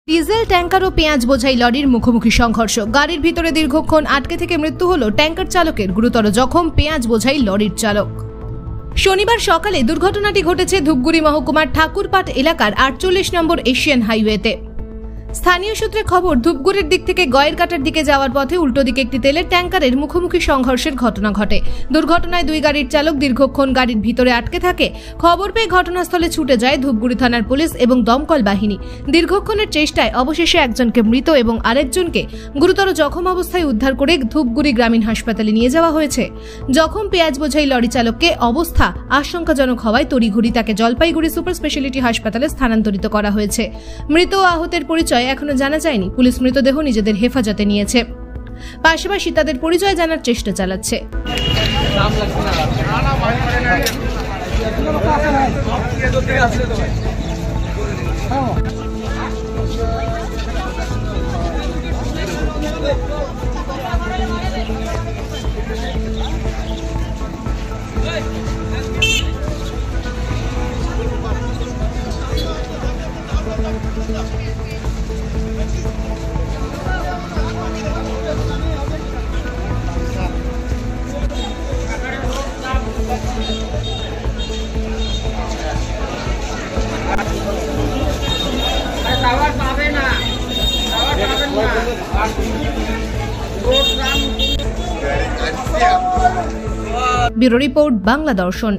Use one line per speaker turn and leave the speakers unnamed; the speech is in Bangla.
ডিজেল ট্যাঙ্কার ও পেঁয়াজ বোঝাই লরির মুখোমুখি সংঘর্ষ। গাড়ির ভিতরে দীর্ঘক্ষণ আটকে থেকে মৃত্যু হল ট্যাঙ্কার চালকের, গুরুতর জখম পেঁয়াজ বোঝাই লরির চালক। শনিবার সকালে দুর্ঘটনাটি ঘটেছে ধূপগুড়ি মহকুমার ঠাকুরপাট এলাকার 48 নম্বর এশিয়ান হাইওয়েতে। স্থানীয় সূত্রে খবর, ধূপগুড়ির দিক থেকে গয়েরকাটার দিকে যাওয়ার পথে উল্টো দিকে একটি তেলের ট্যাঙ্কারের মুখোমুখি সংঘর্ষের ঘটনা ঘটে। দুর্ঘটনায় দুই গাড়ির চালক দীর্ঘক্ষণ গাড়ির ভিতরে আটকে থাকে। খবর পেয়ে ঘটনাস্থলে ছুটে যায় ধূপগুড়ি থানার পুলিশ এবং দমকল বাহিনী। দীর্ঘক্ষণের চেষ্টায় অবশেষে একজনকে মৃত এবং আরেকজনকে গুরুতর জখম অবস্থায় উদ্ধার করে ধূপগুড়ি গ্রামীণ হাসপাতালে নিয়ে যাওয়া হয়েছে। জখম পেঁয়াজ বোঝাই লরি চালককে অবস্থা আশঙ্কাজনক হওয়ায় তড়িঘড়ি তাকে জলপাইগুড়ি সুপার স্পেশালিটি হাসপাতালে স্থানান্তরিত করা হয়েছে। মৃত ও আহতের পরিচয় এখনো জানা যায়নি। পুলিশ মৃতদেহ নিজেদের হেফাজতে নিয়েছে, পাশাপাশি তাদের পরিচয় জানার চেষ্টা চালাচ্ছে। ব্যুরো রিপোর্ট, বাংলা দর্শন।